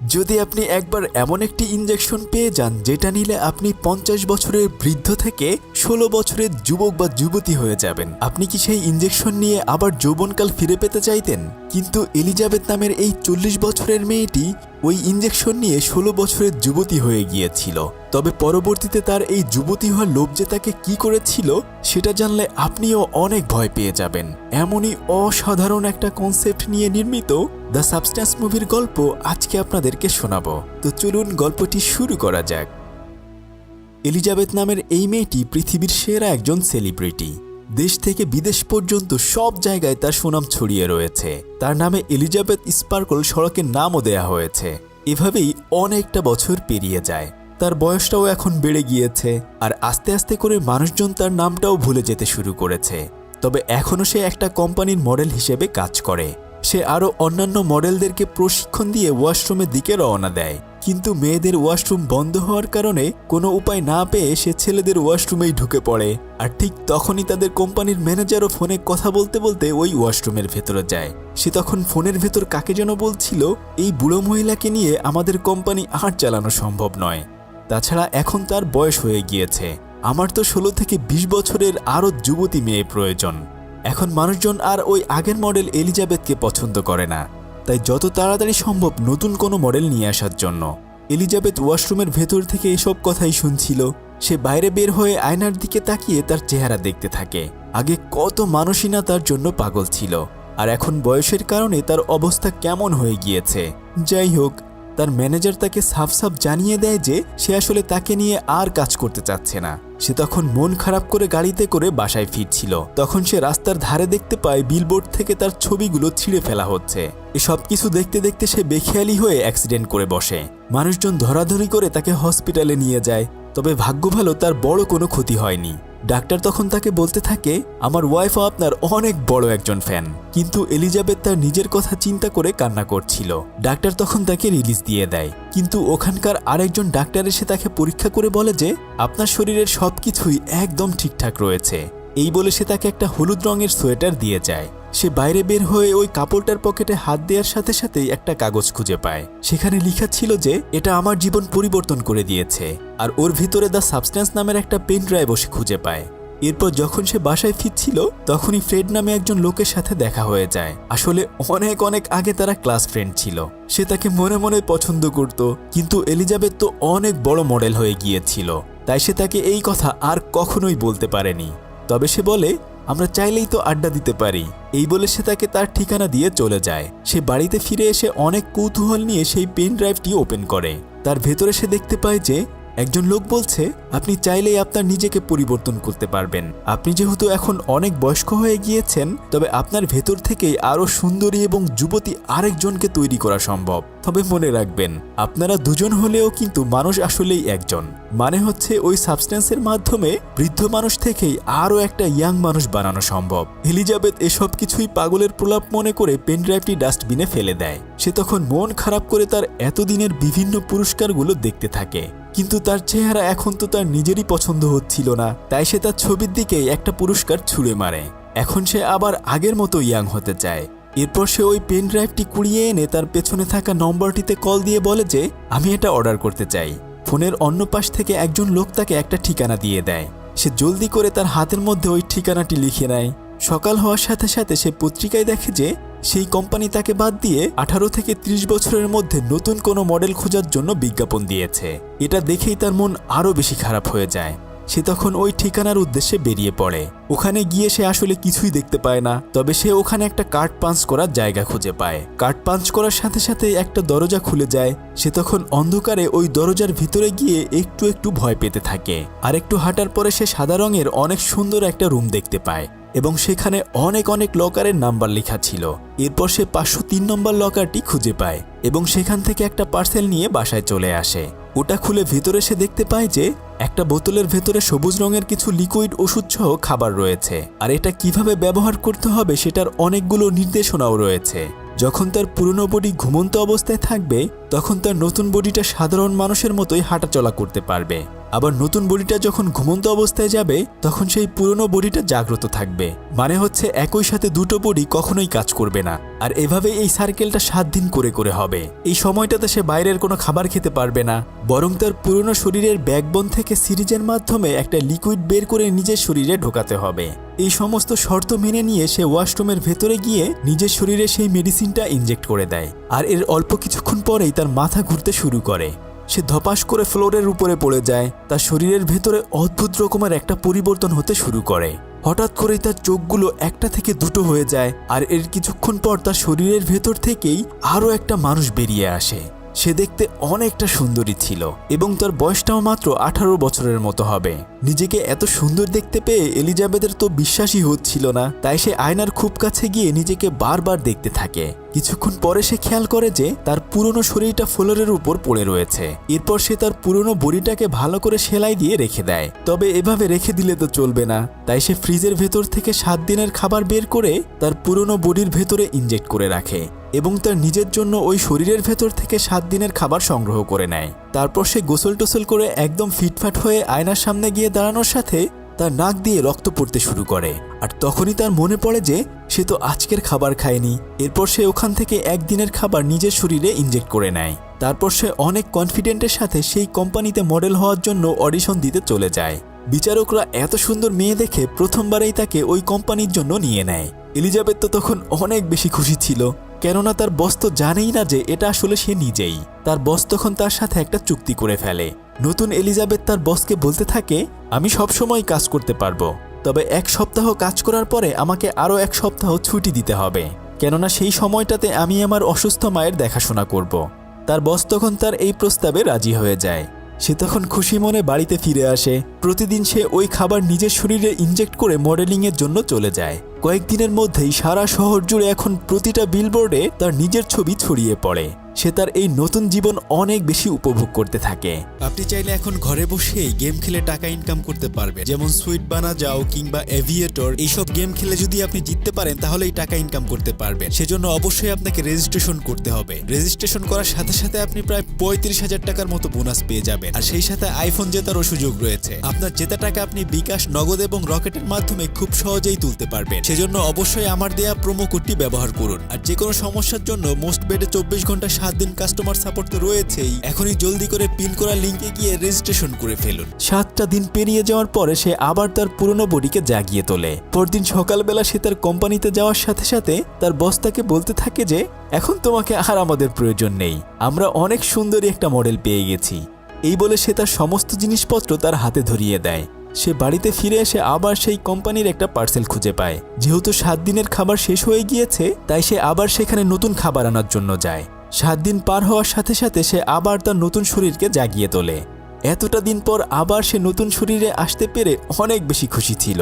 যদি আপনি একবার এমন একটি ইনজেকশন পেয়ে যান যেটা নিলে আপনি 50 বছরের বৃদ্ধ থেকে 16 বছরের যুবক বা যুবতী হয়ে যাবেন, আপনি কি সেই ইনজেকশন নিয়ে আবার যৌবনকাল ফিরে পেতে চাইতেন? কিন্তু এলিজাবেথ নামের এই 40 বছরের মেয়েটি ওই ইনজেকশন নিয়ে 16 বছরের যুবতী হয়ে গিয়েছিল। তবে পরবর্তীতে তার এই যুবতী হওয়ার লোভ যে তাকে কি করেছিল সেটা জানলে আপনিও অনেক ভয় পেয়ে যাবেন। এমনই অসাধারণ একটা কনসেপ্ট নিয়ে নির্মিত দ্য সাবস্ট্যান্স মুভির গল্প আজকে আপনাদেরকে শোনাবো। তো চলুন গল্পটি শুরু করা যাক। এলিজাবেথ নামের এই মেয়েটি পৃথিবীর সেরা একজন সেলিব্রিটি। দেশ থেকে বিদেশ পর্যন্ত সব জায়গায় তার সুনাম ছড়িয়ে রয়েছে। তার নামে এলিজাবেথ স্পার্কল সড়কের নামও দেয়া হয়েছে। এভাবেই অনেকটা বছর পেরিয়ে যায়। তার বয়সটাও এখন বেড়ে গিয়েছে, আর আস্তে আস্তে করে মানুষজন তার নামটাও ভুলে যেতে শুরু করেছে। তবে এখনও সে একটা কোম্পানির মডেল হিসেবে কাজ করে। সে আরও অন্যান্য মডেলদেরকে প্রশিক্ষণ দিয়ে ওয়াশরুমের দিকে রওনা দেয়। কিন্তু মেয়েদের ওয়াশরুম বন্ধ হওয়ার কারণে কোনো উপায় না পেয়ে সে ছেলেদের ওয়াশরুমেই ঢুকে পড়ে। আর ঠিক তখনই তাদের কোম্পানির ম্যানেজারও ফোনে কথা বলতে বলতে ওই ওয়াশরুমের ভেতরে যায়। সে তখন ফোনের ভেতর কাকে যেন বলছিল, এই বুড়ো মহিলাকে নিয়ে আমাদের কোম্পানি আর চালানো সম্ভব নয়। তাছাড়া এখন তার বয়স হয়ে গিয়েছে। আমার তো 16 থেকে 20 বছরের আরও যুবতী মেয়ে প্রয়োজন। এখন মানুষজন আর ওই আগের মডেল এলিজাবেথকে পছন্দ করে না, তাই যত তাড়াতাড়ি সম্ভব নতুন কোনো মডেল নিয়ে আসার জন্য। এলিজাবেথ ওয়াশরুমের ভেতর থেকে এসব কথাই শুনছিল। সে বাইরে বের হয়ে আয়নার দিকে তাকিয়ে তার চেহারা দেখতে থাকে। আগে কত মানুষই না তার জন্য পাগল ছিল, আর এখন বয়সের কারণে তার অবস্থা কেমন হয়ে গিয়েছে। যাই হোক, তার ম্যানেজার তাকে সাফ সাফ জানিয়ে দেয় যে সে আসলে তাকে নিয়ে আর কাজ করতে চাচ্ছে না। সে তখন মন খারাপ করে গাড়িতে করে বাসায় ফিরছিল। তখন সে রাস্তার ধারে দেখতে পায় বিলবোর্ড থেকে তার ছবিগুলো ছিঁড়ে ফেলা হচ্ছে। এসব কিছু দেখতে দেখতে সে বেখেয়ালি হয়ে অ্যাক্সিডেন্ট করে বসে। মানুষজন ধরাধরি করে তাকে হসপিটালে নিয়ে যায়। তবে ভাগ্য ভালো, তার বড় কোনো ক্ষতি হয়নি। ডাক্তার তখন তাকে বলতে থাকে, আমার ওয়াইফও আপনার অনেক বড় একজন ফ্যান। কিন্তু এলিজাবেথ তার নিজের কথা চিন্তা করে কান্না করছিল। ডাক্তার তখন তাকে রিলিজ দিয়ে দেয়। কিন্তু ওখানকার আরেকজন ডাক্তার এসে তাকে পরীক্ষা করে বলে যে আপনার শরীরের সবকিছুই একদম ঠিকঠাক রয়েছে। এই বলে সে তাকে একটা হলুদ রঙের সোয়েটার দিয়ে যায়। সে বাইরে বের হয়ে ওই কাপড়টার পকেটে হাত দেওয়ার সাথে সাথেই একটা কাগজ খুঁজে পায়। সেখানে লেখা ছিল যে এটা আমার জীবন পরিবর্তন করে দিয়েছে। আর ওর ভিতরে দ্য সাবস্ট্যান্স নামের একটা পেন ড্রাইভ সে খুঁজে পায়। এরপর যখন সে বাসায় ফিরছিল তখনই ফ্রেড নামে একজন লোকের সাথে দেখা হয়ে যায়। আসলে অনেক অনেক আগে তারা ক্লাস ফ্রেন্ড ছিল। সে তাকে মনে মনে পছন্দ করত, কিন্তু এলিজাবেথ তো অনেক বড় মডেল হয়ে গিয়েছিল, তাই সে তাকে এই কথা আর কখনোই বলতে পারেনি। তবে সে বলে, আমরা চাইলেই তো আড্ডা দিতে পারি। এই বলে সে তাকে তার ঠিকানা দিয়ে চলে যায়। সে বাড়িতে ফিরে এসে অনেক কৌতূহল নিয়ে সেই পেন ড্রাইভটি ওপেন করে। তার ভেতরে সে দেখতে পায় যে একজন লোক বলছে, আপনি চাইলেই আপনার নিজেকে পরিবর্তন করতে পারবেন। আপনি যেহেতু এখন অনেক বয়স্ক হয়ে গিয়েছেন, তবে আপনার ভেতর থেকেই আরও সুন্দরী এবং যুবতী আরেকজনকে তৈরি করা সম্ভব। তবে মনে রাখবেন, আপনারা দুজন হলেও কিন্তু মানুষ আসলেই একজন। মানে হচ্ছে ওই সাবস্ট্যান্সের মাধ্যমে বৃদ্ধ মানুষ থেকেই আরও একটা ইয়াং মানুষ বানানো সম্ভব। এলিজাবেথ এসব কিছুই পাগলের প্রলাপ মনে করে পেনড্রাইভটি ডাস্টবিনে ফেলে দেয়। সে তখন মন খারাপ করে তার এতদিনের বিভিন্ন পুরস্কারগুলো দেখতে থাকে। কিন্তু তার চেহারা এখন তো তার নিজেরই পছন্দ হচ্ছিল না, তাই সে তার ছবির দিকেই একটা পুরস্কার ছুঁড়ে মারে। এখন সে আবার আগের মতো ইয়াং হতে চায়। এরপর সে ওই পেন ড্রাইভটি কুড়িয়ে এনে তার পেছনে থাকা নম্বরটিতে কল দিয়ে বলে যে আমি এটা অর্ডার করতে চাই। ফোনের অন্য পাশ থেকে একজন লোক তাকে একটা ঠিকানা দিয়ে দেয়। সে জলদি করে তার হাতের মধ্যে ওই ঠিকানাটি লিখে নেয়। সকাল হওয়ার সাথে সাথে সে পত্রিকায় দেখে যে সেই কোম্পানি তাকে বাদ দিয়ে 18 থেকে 30 বছরের মধ্যে নতুন কোনো মডেল খোঁজার জন্য বিজ্ঞাপন দিয়েছে। এটা দেখেই তার মন আরও বেশি খারাপ হয়ে যায়। সে তখন ওই ঠিকানার উদ্দেশ্যে বেরিয়ে পড়ে। ওখানে গিয়ে সে আসলে কিছুই দেখতে পায় না, তবে সে ওখানে একটা কার্ড পাঞ্চ করার জায়গা খুঁজে পায়। কার্ড পাঞ্চ করার সাথে সাথে একটা দরজা খুলে যায়। সে তখন অন্ধকারে ওই দরজার ভিতরে গিয়ে একটু একটু ভয় পেতে থাকে। আর একটু হাঁটার পরে সে সাদা রঙের অনেক সুন্দর একটা রুম দেখতে পায় এবং সেখানে অনেক অনেক লকারের নাম্বার লেখা ছিল। এরপর সে 503 নম্বর লকারটি খুঁজে পায় এবং সেখান থেকে একটা পার্সেল নিয়ে বাসায় চলে আসে। ওটা খুলে ভেতরে সে দেখতে পায় যে একটা বোতলের ভেতরে সবুজ রঙের কিছু লিকুইড ওষুধ সহ খাবার রয়েছে। আর এটা কিভাবে ব্যবহার করতে হবে সেটার অনেকগুলো নির্দেশনাও রয়েছে। যখন তার পুরনো বডি ঘুমন্ত অবস্থায় থাকবে তখন তার নতুন বডিটা সাধারণ মানুষের মতোই হাঁটাচলা করতে পারবে। আবার নতুন বডিটা যখন ঘুমন্ত অবস্থায় যাবে তখন সেই পুরনো বডিটা জাগ্রত থাকবে। মানে হচ্ছে একই সাথে দুটো বডি কখনোই কাজ করবে না। আর এভাবে এই সার্কেলটা 7 দিন করে করে হবে। এই সময়টাতে সে বাইরের কোনো খাবার খেতে পারবে না, বরং তার পুরনো শরীরের ব্যাকবোন থেকে সিরিজের মাধ্যমে একটা লিকুইড বের করে নিজের শরীরে ঢোকাতে হবে। এই সমস্ত শর্ত মেনে নিয়ে সে ওয়াশরুমের ভেতরে গিয়ে নিজের শরীরে সেই মেডিসিনটা ইনজেক্ট করে দেয়। আর এর অল্প কিছুক্ষণ পরেই তার মাথা ঘুরতে শুরু করে। সে ধপাস করে ফ্লোরের উপরে পড়ে যায়। তার শরীরের ভেতরে অদ্ভুত রকমের একটা পরিবর্তন হতে শুরু করে। হঠাৎ করেই তার চোখগুলো একটা থেকে দুটো হয়ে যায়। আর এর কিছুক্ষণ পর তার শরীরের ভেতর থেকেই আরও একটা মানুষ বেরিয়ে আসে। সে দেখতে অনেকটা সুন্দরী ছিল এবং তার বয়সটাও মাত্র 18 বছরের মতো হবে। নিজেকে এত সুন্দর দেখতে পেয়ে এলিজাবেথের তো বিশ্বাসই হচ্ছিল না। তাই সে আয়নার খুব কাছে গিয়ে নিজেকে বারবার দেখতে থাকে। কিছুক্ষণ পরে সে খেয়াল করে যে তার পুরনো শরীরটা ফ্লোরের উপর পড়ে রয়েছে। এরপর সে তার পুরনো বডিটাকে ভালো করে সেলাই দিয়ে রেখে দেয়। তবে এভাবে রেখে দিলে তো চলবে না, তাই সে ফ্রিজের ভেতর থেকে 7 দিনের খাবার বের করে তার পুরনো বডির ভেতরে ইনজেক্ট করে রাখে এবং তার নিজের জন্য ওই শরীরের ভেতর থেকে 7 দিনের খাবার সংগ্রহ করে নেয়। তারপর সে গোসল টোসল করে একদম ফিটফাট হয়ে আয়নার সামনে গিয়ে দাঁড়ানোর সাথে তার নাক দিয়ে রক্ত পড়তে শুরু করে। আর তখনই তার মনে পড়ে যে সে তো আজকের খাবার খায়নি। এরপর সে ওখান থেকে 1 দিনের খাবার নিজের শরীরে ইনজেক্ট করে নেয়। তারপর সে অনেক কনফিডেন্টের সাথে সেই কোম্পানিতে মডেল হওয়ার জন্য অডিশন দিতে চলে যায়। বিচারকরা এত সুন্দর মেয়ে দেখে প্রথমবারেই তাকে ওই কোম্পানির জন্য নিয়ে নেয়। এলিজাবেথ তো তখন অনেক বেশি খুশি ছিল, কেননা তার বস তো জানেই না যে এটা আসলে সে নিজেই। তার বস তখন তার সাথে একটা চুক্তি করে ফেলে। নতুন এলিজাবেথ তার বসকে বলতে থাকে, আমি সবসময় কাজ করতে পারবো, তবে 1 সপ্তাহ কাজ করার পরে আমাকে আরও 1 সপ্তাহ ছুটি দিতে হবে, কেননা সেই সময়টাতে আমি আমার অসুস্থ মায়ের দেখাশোনা করব। তার বস তখন তার এই প্রস্তাবে রাজি হয়ে যায়। সে তখন খুশি মনে বাড়িতে ফিরে আসে। প্রতিদিন সে ওই খাবার নিজের শরীরে ইনজেক্ট করে মডেলিংয়ের জন্য চলে যায়। কয়েকদিনের মধ্যেই সারা শহর জুড়ে এখন প্রতিটা বিলবোর্ডে তার নিজের ছবি ছড়িয়ে পড়ে। সে তার এই নতুন জীবন অনেক বেশি উপভোগ করতে থাকে। আপনি চাইলে এখন ঘরে বসেই গেম খেলে টাকা ইনকাম করতে পারবেন, যেমন সুইট বানা যাও কিংবা এভিয়েটর। এইসব গেম খেলে যদি আপনি জিততে পারেন তাহলেই টাকা ইনকাম করতে পারবেন। সেজন্য অবশ্যই আপনাকে রেজিস্ট্রেশন করতে হবে। রেজিস্ট্রেশন করার সাথে সাথে আপনি প্রায় 35,000 টাকার মতো বোনাস পেয়ে যাবেন। আর সেই সাথে আইফোন জেতারও সুযোগ রয়েছে। আপনার জেতা টাকা আপনি বিকাশ, নগদ এবং রকেটের মাধ্যমে খুব সহজেই তুলতে পারবেন। সেজন্য অবশ্যই আমার দেয়া প্রোমো কোডটি ব্যবহার করুন। আর যে কোনো সমস্যার জন্য মোস্ট বেডে 24 ঘন্টা 7 দিন কাস্টমার সাপোর্ট তো রয়েছেই। এখনই জলদি করে পিন করা লিংকে গিয়ে রেজিস্ট্রেশন করে ফেলুন। 7টা দিন পেরিয়ে যাওয়ার পরে সে আবার তার পুরনো বডিকে জাগিয়ে তোলে। পরদিন সকালবেলা সে তার কোম্পানিতে যাওয়ার সাথে সাথে তার বস তাকে বলতে থাকে যে এখন তোমাকে আর আমাদের প্রয়োজন নেই, আমরা অনেক সুন্দরী একটা মডেল পেয়ে গেছি। এই বলে সে তার সমস্ত জিনিসপত্র তার হাতে ধরিয়ে দেয়। সে বাড়িতে ফিরে এসে আবার সেই কোম্পানির একটা পার্সেল খুঁজে পায়। যেহেতু 7 দিনের খাবার শেষ হয়ে গিয়েছে, তাই সে আবার সেখানে নতুন খাবার আনার জন্য যায়। 7 দিন পার হওয়ার সাথে সাথে সে আবার তার নতুন শরীরকে জাগিয়ে তোলে। এতটা দিন পর আবার সে নতুন শরীরে আসতে পেরে অনেক বেশি খুশি ছিল।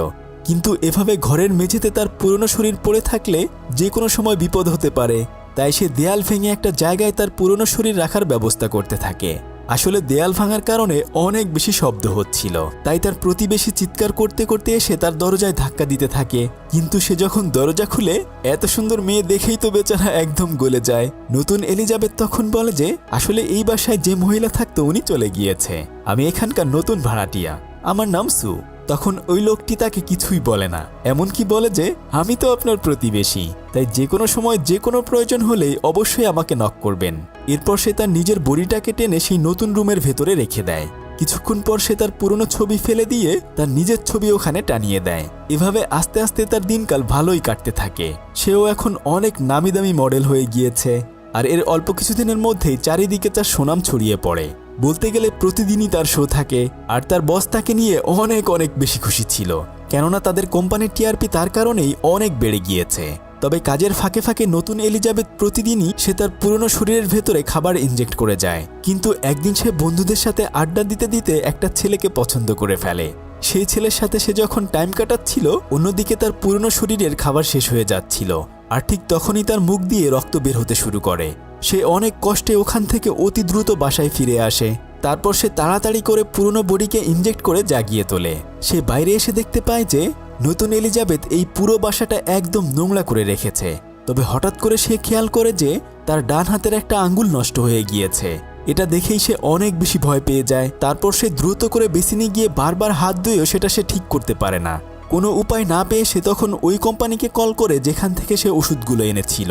কিন্তু এভাবে ঘরের মেঝেতে তার পুরনো শরীর পড়ে থাকলে যে কোনো সময় বিপদ হতে পারে, তাই সে দেয়াল ভেঙে একটা জায়গায় তার পুরনো শরীর রাখার ব্যবস্থা করতে থাকে। আসলে দেয়াল ভাঙার কারণে অনেক বেশি শব্দ হচ্ছিল, তাই তার প্রতিবেশী চিৎকার করতে করতে এসে তার দরজায় ধাক্কা দিতে থাকে। কিন্তু সে যখন দরজা খুলে এত সুন্দর মেয়ে দেখেই তো বেচারা একদম গলে যায়। নতুন এলিজাবেথ তখন বলে যে আসলে এই বাসায় যে মহিলা থাকতো উনি চলে গিয়েছে, আমি এখানকার নতুন ভাড়াটিয়া, আমার নাম সু। তখন ওই লোকটি তাকে কিছুই বলে না, এমনকি বলে যে আমি তো আপনার প্রতিবেশী, তাই যে কোনো সময় যে কোনো প্রয়োজন হলেই অবশ্যই আমাকে নক করবেন। এরপর সে তার নিজের বডিটাকে টেনে সেই নতুন রুমের ভেতরে রেখে দেয়। কিছুক্ষণ পর সে তার পুরনো ছবি ফেলে দিয়ে তার নিজের ছবি ওখানে টানিয়ে দেয়। এভাবে আস্তে আস্তে তার দিনকাল ভালোই কাটতে থাকে। সেও এখন অনেক নামি দামি মডেল হয়ে গিয়েছে। আর এর অল্প কিছুদিনের মধ্যেই চারিদিকে তার সুনাম ছড়িয়ে পড়ে। বলতে গেলে প্রতিদিনই তার শো থাকে। আর তার বস তাকে নিয়ে অনেক অনেক বেশি খুশি ছিল, কেননা তাদের কোম্পানির টিআরপি তার কারণেই অনেক বেড়ে গিয়েছে। তবে কাজের ফাঁকে ফাঁকে নতুন এলিজাবেথ প্রতিদিনই সে তার পুরনো শরীরের ভেতরে খাবার ইনজেক্ট করে যায়। কিন্তু একদিন সে বন্ধুদের সাথে আড্ডা দিতে দিতে একটা ছেলেকে পছন্দ করে ফেলে। সেই ছেলের সাথে সে যখন টাইম কাটাচ্ছিল, অন্যদিকে তার পুরনো শরীরের খাবার শেষ হয়ে যাচ্ছিল। আর ঠিক তখনই তার মুখ দিয়ে রক্ত বের হতে শুরু করে। সে অনেক কষ্টে ওখান থেকে অতি দ্রুত বাসায় ফিরে আসে। তারপর সে তাড়াতাড়ি করে পুরনো বডিকে ইনজেক্ট করে জাগিয়ে তোলে। সে বাইরে এসে দেখতে পায় যে নতুন এলিজাবেথ এই পুরো বাসাটা একদম নোংরা করে রেখেছে। তবে হঠাৎ করে সে খেয়াল করে যে তার ডান হাতের একটা আঙ্গুল নষ্ট হয়ে গিয়েছে। এটা দেখেই সে অনেক বেশি ভয় পেয়ে যায়। তারপর সে দ্রুত করে বেসিনে গিয়ে বারবার হাত ধুয়েও সেটা সে ঠিক করতে পারে না। কোনো উপায় না পেয়ে সে তখন ওই কোম্পানিকে কল করে যেখান থেকে সে ওষুধগুলো এনেছিল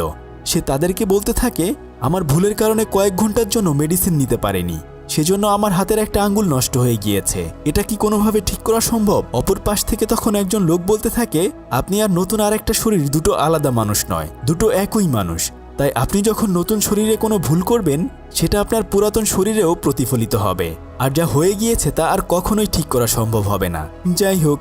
সে তাদেরকে বলতে থাকে, আমার ভুলের কারণে কয়েক ঘন্টার জন্য মেডিসিন নিতে পারেনি, সেজন্য আমার হাতের একটা আঙ্গুল নষ্ট হয়ে গিয়েছে। এটা কি কোনোভাবে ঠিক করা সম্ভব? অপর পাশ থেকে তখন একজন লোক বলতে থাকে, আপনি আর নতুন আর একটা শরীর দুটো আলাদা মানুষ নয়, দুটো একই মানুষ। তাই আপনি যখন নতুন শরীরে কোনো ভুল করবেন সেটা আপনার পুরাতন শরীরেও প্রতিফলিত হবে, আর যা হয়ে গিয়েছে তা আর কখনোই ঠিক করা সম্ভব হবে না। যাই হোক,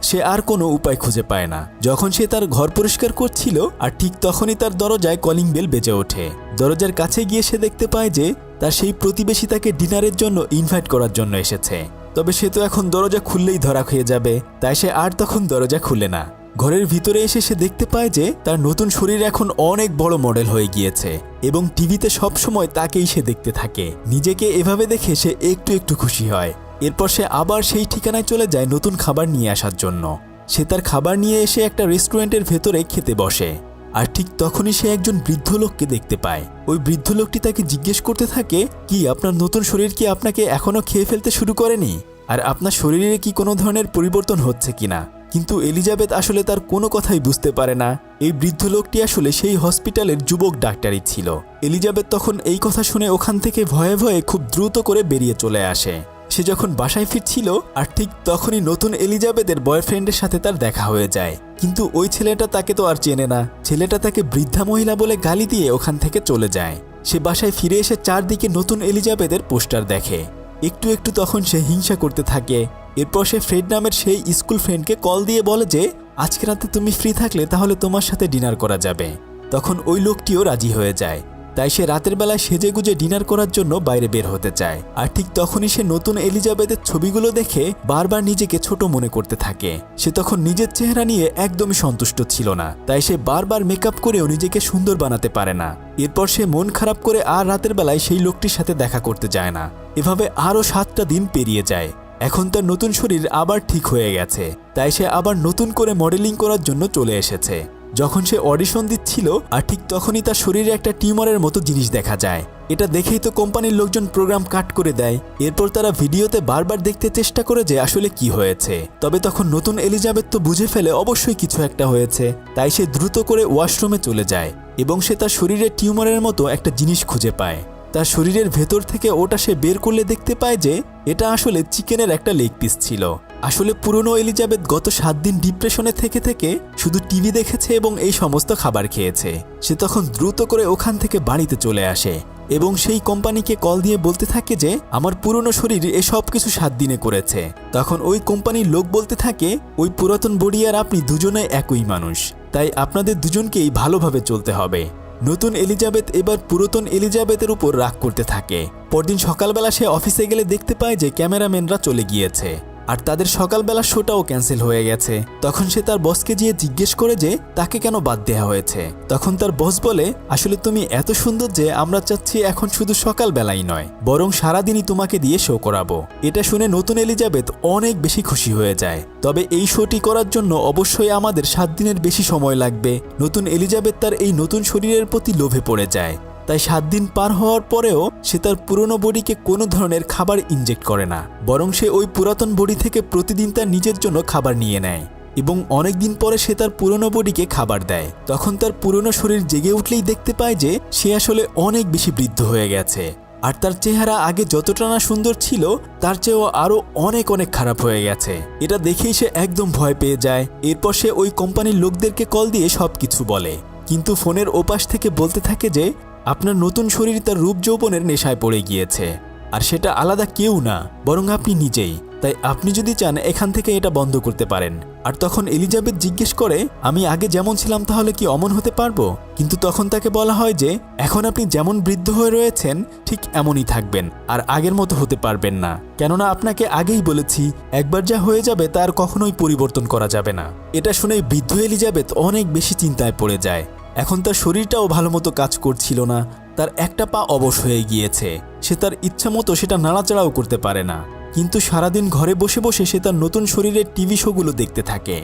সে আর কোনো উপায় খুঁজে পায় না। যখন সে তার ঘর পরিষ্কার করছিল আর ঠিক তখনই তার দরজায় কলিং বেল বেজে ওঠে। দরজার কাছে গিয়ে সে দেখতে পায় যে তার সেই প্রতিবেশী তাকে ডিনারের জন্য ইনভাইট করার জন্য এসেছে। তবে সে তো এখন দরজা খুললেই ধরা খেয়ে যাবে, তাই সে আর তখন দরজা খুলে না। ঘরের ভিতরে এসে সে দেখতে পায় যে তার নতুন শরীর এখন অনেক বড় মডেল হয়ে গিয়েছে এবং টিভিতে সবসময় তাকেই সে দেখতে থাকে। নিজেকে এভাবে দেখে সে একটু একটু খুশি হয়। এরপর সে আবার সেই ঠিকানায় চলে যায় নতুন খাবার নিয়ে আসার জন্য। সে তার খাবার নিয়ে এসে একটা রেস্টুরেন্টের ভেতরে খেতে বসে, আর ঠিক তখনই সে একজন বৃদ্ধ লোককে দেখতে পায়। ওই বৃদ্ধ লোকটি তাকে জিজ্ঞেস করতে থাকে, কি আপনার নতুন শরীর কি আপনাকে এখনো খেয়ে ফেলতে শুরু করেনি, আর আপনার শরীরে কি কোনো ধরনের পরিবর্তন হচ্ছে কিনা? কিন্তু এলিজাবেথ আসলে তার কোনো কথাই বুঝতে পারে না। এই বৃদ্ধ লোকটি আসলে সেই হসপিটালের যুবক ডাক্তারই ছিল। এলিজাবেথ তখন এই কথা শুনে ওখান থেকে ভয়ে ভয়ে খুব দ্রুত করে বেরিয়ে চলে আসে। সে যখন বাসায় ফিরছিল আর ঠিক তখনই নতুন এলিজাবেথের বয়ফ্রেন্ডের সাথে তার দেখা হয়ে যায়। কিন্তু ওই ছেলেটা তাকে তো আর চেনে না। ছেলেটা তাকে বৃদ্ধা মহিলা বলে গালি দিয়ে ওখান থেকে চলে যায়। সে বাসায় ফিরে এসে চারদিকে নতুন এলিজাবেথের পোস্টার দেখে। একটু একটু তখন সে হিংসা করতে থাকে। এরপর সে ফ্রেড নামের সেই স্কুল ফ্রেন্ডকে কল দিয়ে বলে যে আজকে রাতে তুমি ফ্রি থাকলে তাহলে তোমার সাথে ডিনার করা যাবে। তখন ওই লোকটিও রাজি হয়ে যায়। তাই সে রাতের বেলায় সেজেগুজে ডিনার করার জন্য বাইরে বের হতে চায়। আর ঠিক তখনই সে নতুন এলিজাবেথের ছবিগুলো দেখে বারবার নিজেকে ছোট মনে করতে থাকে। সে তখন নিজের চেহারা নিয়ে একদমই সন্তুষ্ট ছিল না, তাই সে বারবার মেকআপ করেও নিজেকে সুন্দর বানাতে পারে না। এরপর সে মন খারাপ করে আর রাতের বেলায় সেই লোকটির সাথে দেখা করতে যায় না। এভাবে আরও 7টা দিন পেরিয়ে যায়। এখন তার নতুন শরীর আবার ঠিক হয়ে গেছে, তাই সে আবার নতুন করে মডেলিং করার জন্য চলে এসেছে। যখন সে অডিশন দিচ্ছিল আর ঠিক তখনই তার শরীরে একটা টিউমারের মতো জিনিস দেখা যায়। এটা দেখেই তো কোম্পানির লোকজন প্রোগ্রাম কাট করে দেয়। এরপর তারা ভিডিওতে বারবার দেখতে চেষ্টা করে যে আসলে কি হয়েছে। তবে তখন নতুন এলিজাবেথ তো বুঝে ফেলে অবশ্যই কিছু একটা হয়েছে, তাই সে দ্রুত করে ওয়াশরুমে চলে যায় এবং সে তার শরীরে টিউমারের মতো একটা জিনিস খুঁজে পায়। তার শরীরের ভেতর থেকে ওটা সে বের করলে দেখতে পায় যে এটা আসলে চিকেনের একটা লেগ পিস ছিল। আসলে পুরনো এলিজাবেথ গত 7 দিন ডিপ্রেশনে থেকে থেকে শুধু টিভি দেখেছে এবং এই সমস্ত খাবার খেয়েছে। সে তখন দ্রুত করে ওখান থেকে বাড়িতে চলে আসে এবং সেই কোম্পানিকে কল দিয়ে বলতে থাকে যে আমার পুরনো শরীর এসব কিছু 7 দিনে করেছে। তখন ওই কোম্পানির লোক বলতে থাকে, ওই পুরাতন বডি আর আপনি দুজনে একই মানুষ, তাই আপনাদের দুজনকেই ভালোভাবে চলতে হবে। নতুন এলিজাবেথ এবার পুরাতন এলিজাবেথের উপর রাগ করতে থাকে। পরদিন সকালবেলা সে অফিসে গেলে দেখতে পায় যে ক্যামেরাম্যানরা চলে গিয়েছে আর তাদের সকালবেলা শোটাও ক্যান্সেল হয়ে গেছে। তখন সে তার বসকে গিয়ে জিজ্ঞেস করে যে তাকে কেন বাদ দেওয়া হয়েছে। তখন তার বস বলে, আসলে তুমি এত সুন্দর যে আমরা চাচ্ছি এখন শুধু সকালবেলাই নয় বরং সারাদিনই তোমাকে দিয়ে শো করাবো। এটা শুনে নতুন এলিজাবেথ অনেক বেশি খুশি হয়ে যায়। তবে এই শোটি করার জন্য অবশ্যই আমাদের 7 দিনের বেশি সময় লাগবে। নতুন এলিজাবেথ তার এই নতুন শরীরের প্রতি লোভে পড়ে যায়। তাই 7 দিন পার হওয়ার পরেও সে তার পুরনো বডিকে কোনো ধরনের খাবার ইনজেক্ট করে না, বরং সে ওই পুরাতন বডি থেকে প্রতিদিন তার নিজের জন্য খাবার নিয়ে নেয় এবং অনেক দিন পরে সে তার পুরনো বডিকে খাবার দেয়। তখন তার পুরনো শরীর জেগে উঠলেই দেখতে পায় যে সে আসলে অনেক বেশি বৃদ্ধ হয়ে গেছে আর তার চেহারা আগে যতটা না সুন্দর ছিল তার চেয়েও আরও অনেক অনেক খারাপ হয়ে গেছে। এটা দেখেই সে একদম ভয় পেয়ে যায়। এরপর সে ওই কোম্পানির লোকদেরকে কল দিয়ে সব কিছু বলে, কিন্তু ফোনের ওপাশ থেকে বলতে থাকে যে আপনার নতুন শরীর তার রূপ যৌবনের নেশায় পড়ে গিয়েছে আর সেটা আলাদা কেউ না বরং আপনি নিজেই। তাই আপনি যদি চান এখান থেকে এটা বন্ধ করতে পারেন। আর তখন এলিজাবেথ জিজ্ঞেস করে, আমি আগে যেমন ছিলাম তাহলে কি অমন হতে পারবো? কিন্তু তখন তাকে বলা হয় যে এখন আপনি যেমন বৃদ্ধ হয়ে রয়েছেন ঠিক এমনই থাকবেন আর আগের মতো হতে পারবেন না, কেননা আপনাকে আগেই বলেছি একবার যা হয়ে যাবে তার কখনোই পরিবর্তন করা যাবে না। এটা শুনে বৃদ্ধ এলিজাবেথ অনেক বেশি চিন্তায় পড়ে যায়। এখন তার শরীরটাও ভালো মতো কাজ করছিল না, তার একটা পা অবশ হয়ে গিয়েছে। সে তার ইচ্ছা মতো সেটা নাড়াচাড়াও করতে পারে না। কিন্তু সারাদিন ঘরে বসে বসে সে তার নতুন শরীরের টিভি শোগুলো দেখতে থাকে।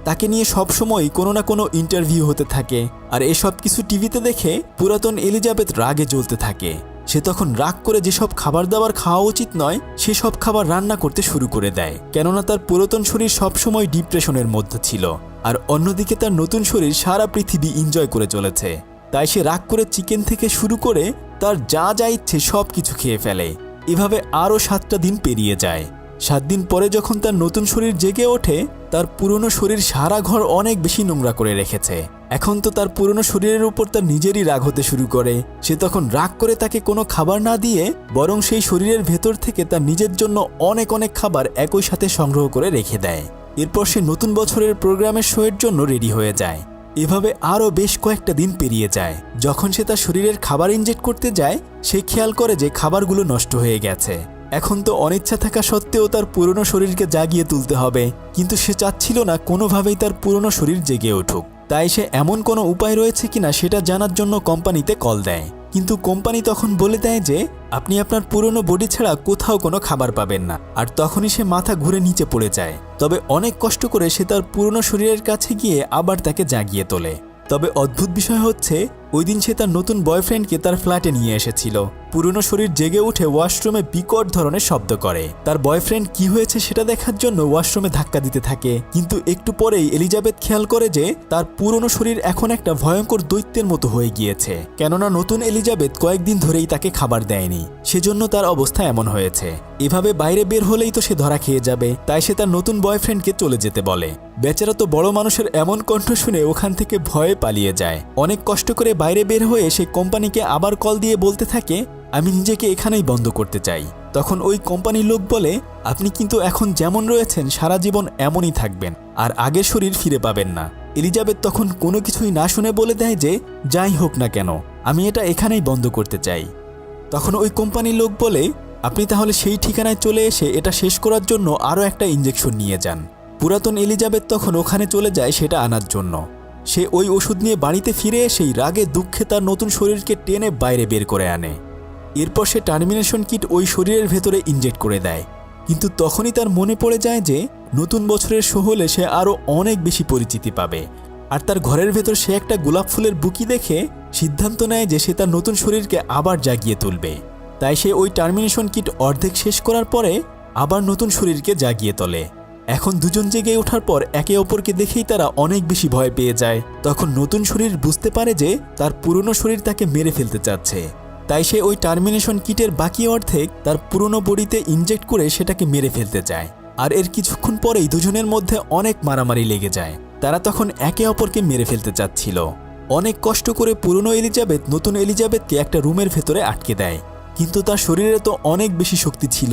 তাকে নিয়ে সবসময় কোনো না কোনো ইন্টারভিউ হতে থাকে। আর এসব কিছু টিভিতে দেখে পুরাতন এলিজাবেথ রাগে জ্বলতে থাকে। সে তখন রাগ করে যেসব খাবার দাবার খাওয়া উচিত নয় সেসব খাবার রান্না করতে শুরু করে দেয়, কেননা তার পুরাতন শরীর সবসময় ডিপ্রেশনের মধ্যে ছিল। আর অন্যদিকে তার নতুন শরীর সারা পৃথিবী এনজয় করে চলেছে। তাই সে রাগ করে চিকেন থেকে শুরু করে তার যা যা ইচ্ছে সব কিছু খেয়ে ফেলে। এভাবে আরও 7টা দিন পেরিয়ে যায়। 7 দিন পরে যখন তার নতুন শরীর জেগে ওঠে, তার পুরনো শরীর সারা ঘর অনেক বেশি নোংরা করে রেখেছে। এখন তো তার পুরনো শরীরের উপর তার নিজেরই রাগ হতে শুরু করে। সে তখন রাগ করে তাকে কোনো খাবার না দিয়ে বরং সেই শরীরের ভেতর থেকে তার নিজের জন্য অনেক অনেক খাবার একই সাথে সংগ্রহ করে রেখে দেয়। এরপর সে নতুন বছরের প্রোগ্রামের শোয়ের জন্য রেডি হয়ে যায়। এভাবে আরও বেশ কয়েকটা দিন পেরিয়ে যায়। যখন সে তার শরীরের খাবার ইনজেক্ট করতে যায়, সে খেয়াল করে যে খাবারগুলো নষ্ট হয়ে গেছে। এখন তো অনিচ্ছা থাকা সত্ত্বেও তার পুরনো শরীরকে জাগিয়ে তুলতে হবে, কিন্তু সে চাচ্ছিল না কোনোভাবেই তার পুরনো শরীর জেগে উঠুক। তাই সে এমন কোনো উপায় রয়েছে কিনা সেটা জানার জন্য কোম্পানিতে কল দেয়। কিন্তু কোম্পানি তখন বলে দেয় যে আপনি আপনার পুরনো বডি ছাড়া কোথাও কোনো খাবার পাবেন না। আর তখনই সে মাথা ঘুরে নিচে পড়ে যায়। তবে অনেক কষ্ট করে সে তার পুরনো শরীরের কাছে গিয়ে আবার তাকে জাগিয়ে তোলে। তবে অদ্ভুত বিষয় হচ্ছে, ওই দিন সে তার নতুন বয়ফ্রেন্ডকে তার ফ্ল্যাটে নিয়ে এসেছিল। পুরনো শরীর জেগে উঠে ওয়াশরুমে বিকট ধরনের শব্দ করে। তার বয়ফ্রেন্ড কি হয়েছে সেটা দেখার জন্য ওয়াশরুমে ধাক্কা দিতে থাকে। কিন্তু একটু পরেই এলিজাবেথ খেয়াল করে যে তার পুরনো শরীর এখন একটা ভয়ঙ্কর দৈত্যের মতো হয়ে গিয়েছে, কেননা নতুন এলিজাবেথ কয়েকদিন ধরেই তাকে খাবার দেয়নি, সেজন্য তার অবস্থা এমন হয়েছে। এভাবে বাইরে বের হলেই তো সে ধরা খেয়ে যাবে। তাই সে তার নতুন বয়ফ্রেন্ডকে চলে যেতে বলে। বেচারা তো বড় মানুষের এমন কণ্ঠ শুনে ওখান থেকে ভয়ে পালিয়ে যায়। অনেক কষ্ট করে বাইরে বের হয়ে সে কোম্পানিকে আবার কল দিয়ে বলতে থাকে, আমি নিজেকে এখানেই বন্ধ করতে চাই। তখন ওই কোম্পানির লোক বলে, আপনি কিন্তু এখন যেমন রয়েছেন সারা জীবন এমনই থাকবেন, আর আগের শরীর ফিরে পাবেন না। এলিজাবেথ তখন কোনো কিছুই না শুনে বলে দেয় যে যাই হোক না কেন আমি এটা এখানেই বন্ধ করতে চাই। তখন ওই কোম্পানির লোক বলে, আপনি তাহলে সেই ঠিকানায় চলে এসে এটা শেষ করার জন্য আরও একটা ইঞ্জেকশন নিয়ে যান। পুরাতন এলিজাবেথ তখন ওখানে চলে যায় সেটা আনার জন্য। সে ওই ওষুধ নিয়ে বাড়িতে ফিরে এসেই রাগে দুঃখে তার নতুন শরীরকে টেনে বাইরে বের করে আনে। এরপর সে টার্মিনেশন কিট ওই শরীরের ভেতরে ইনজেক্ট করে দেয়। কিন্তু তখনই তার মনে পড়ে যায় যে নতুন বছরের শো হলে সে আরও অনেক বেশি পরিচিতি পাবে। আর তার ঘরের ভেতর সে একটা গোলাপ ফুলের বুকি দেখে সিদ্ধান্ত নেয় যে সে তার নতুন শরীরকে আবার জাগিয়ে তুলবে। তাই সে ওই টার্মিনেশন কিট অর্ধেক শেষ করার পরে আবার নতুন শরীরকে জাগিয়ে তোলে। এখন দুজন জেগে ওঠার পর একে অপরকে দেখেই তারা অনেক বেশি ভয় পেয়ে যায়। তখন নতুন শরীর বুঝতে পারে যে তার পুরনো শরীর তাকে মেরে ফেলতে চাচ্ছে। তাই সে ওই টার্মিনেশন কিটের বাকি অর্ধেক তার পুরনো বডিতে ইনজেক্ট করে সেটাকে মেরে ফেলতে চায়। আর এর কিছুক্ষণ পরেই দুজনের মধ্যে অনেক মারামারি লেগে যায়। তারা তখন একে অপরকে মেরে ফেলতে চাচ্ছিল। অনেক কষ্ট করে পুরনো এলিজাবেথ নতুন এলিজাবেথকে একটা রুমের ভেতরে আটকে দেয়। কিন্তু তার শরীরে তো অনেক বেশি শক্তি ছিল।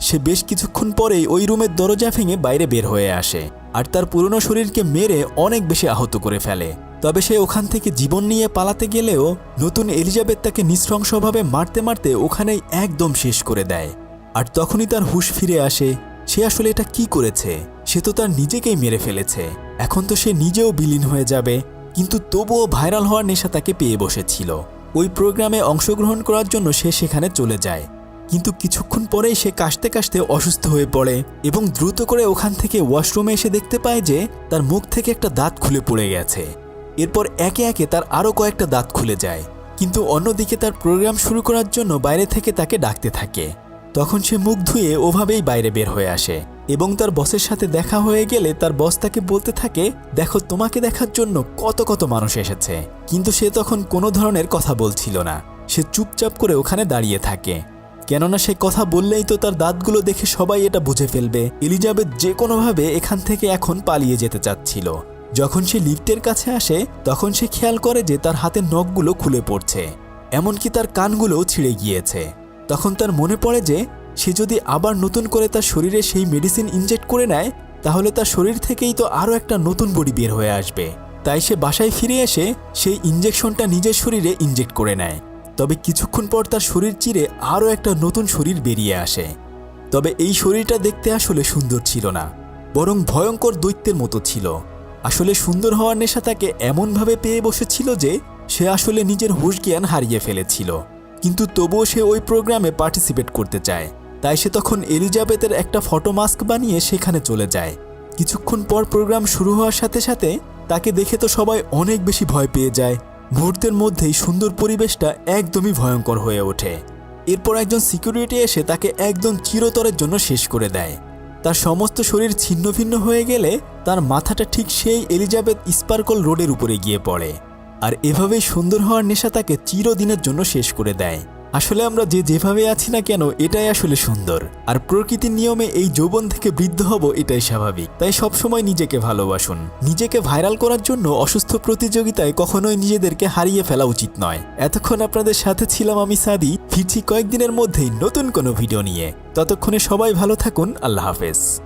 সে বেশ কিছুক্ষণ পরেই ওই রুমের দরজা ভেঙে বাইরে বের হয়ে আসে আর তার পুরনো শরীরকে মেরে অনেক বেশি আহত করে ফেলে। তবে সে ওখান থেকে জীবন নিয়ে পালাতে গেলেও নতুন এলিজাবেথ তাকে নৃশংসভাবে মারতে মারতে ওখানেই একদম শেষ করে দেয়। আর তখনই তার হুঁশ ফিরে আসে। সে আসলে এটা কি করেছে? সে তো তার নিজেকেই মেরে ফেলেছে। এখন তো সে নিজেও বিলীন হয়ে যাবে। কিন্তু তবুও ভাইরাল হওয়ার নেশা তাকে পেয়ে বসেছিল। ওই প্রোগ্রামে অংশগ্রহণ করার জন্য সে সেখানে চলে যায়। কিন্তু কিছুক্ষণ পরেই সে কাশতে কাশতে অসুস্থ হয়ে পড়ে এবং দ্রুত করে ওখান থেকে ওয়াশরুমে এসে দেখতে পায় যে তার মুখ থেকে একটা দাঁত খুলে পড়ে গেছে। এরপর একে একে তার আরও কয়েকটা দাঁত খুলে যায়। কিন্তু অন্যদিকে তার প্রোগ্রাম শুরু করার জন্য বাইরে থেকে তাকে ডাকতে থাকে। তখন সে মুখ ধুয়ে ওভাবেই বাইরে বের হয়ে আসে এবং তার বসের সাথে দেখা হয়ে গেলে তার বস তাকে বলতে থাকে, দেখো তোমাকে দেখার জন্য কত কত মানুষ এসেছে। কিন্তু সে তখন কোনো ধরনের কথা বলছিল না। সে চুপচাপ করে ওখানে দাঁড়িয়ে থাকে, কেননা সে কথা বললেই তো তার দাঁতগুলো দেখে সবাই এটা বুঝে ফেলবে এলিজাবেথ যে কোনোভাবে এখান থেকে এখন পালিয়ে যেতে চাচ্ছিল। যখন সে লিফটের কাছে আসে তখন সে খেয়াল করে যে তার হাতের নখগুলো খুলে পড়ছে, এমনকি তার কানগুলোও ছিঁড়ে গিয়েছে। তখন তার মনে পড়ে যে সে যদি আবার নতুন করে তার শরীরে সেই মেডিসিন ইনজেক্ট করে নেয় তাহলে তার শরীর থেকেই তো আরও একটা নতুন বডি বের হয়ে আসবে। তাই সে বাসায় ফিরে এসে সেই ইনজেকশনটা নিজের শরীরে ইনজেক্ট করে নেয়। তবে কিছুক্ষণ পর তার শরীর চিরে আরও একটা নতুন শরীর বেরিয়ে আসে। তবে এই শরীরটা দেখতে আসলে সুন্দর ছিল না, বরং ভয়ঙ্কর দৈত্যের মতো ছিল। আসলে সুন্দর হওয়ার নেশা তাকে এমনভাবে পেয়ে বসেছিল যে সে আসলে নিজের হুঁশ জ্ঞান হারিয়ে ফেলেছিল। কিন্তু তবুও সে ওই প্রোগ্রামে পার্টিসিপেট করতে চায়। তাই সে তখন এলিজাবেথের একটা ফটো মাস্ক বানিয়ে সেখানে চলে যায়। কিছুক্ষণ পর প্রোগ্রাম শুরু হওয়ার সাথে সাথে তাকে দেখে তো সবাই অনেক বেশি ভয় পেয়ে যায়। মুহূর্তের মধ্যেই সুন্দর পরিবেশটা একদমই ভয়ঙ্কর হয়ে ওঠে। এরপর একজন সিকিউরিটি এসে তাকে একদম চিরতরের জন্য শেষ করে দেয়। তার সমস্ত শরীর ছিন্ন ভিন্ন হয়ে গেলে তার মাথাটা ঠিক সেই এলিজাবেথ স্পার্কল রোডের উপরে গিয়ে পড়ে। আর এভাবেই সুন্দর হওয়ার নেশা তাকে চিরদিনের জন্য শেষ করে দেয়। আসলে আমরা যেভাবে আছি না কেন, এটাই আসলে সুন্দর। আর প্রকৃতির নিয়মে এই যৌবন থেকে বৃদ্ধ হব, এটাই স্বাভাবিক। তাই সবসময় নিজেকে ভালোবাসুন। নিজেকে ভাইরাল করার জন্য অসুস্থ প্রতিযোগিতায় কখনোই নিজেদেরকে হারিয়ে ফেলা উচিত নয়। এতক্ষণ আপনাদের সাথে ছিলাম আমি সাদি। ফিরছি কয়েকদিনের মধ্যেই নতুন কোনো ভিডিও নিয়ে। ততক্ষণে সবাই ভালো থাকুন। আল্লাহ হাফেজ।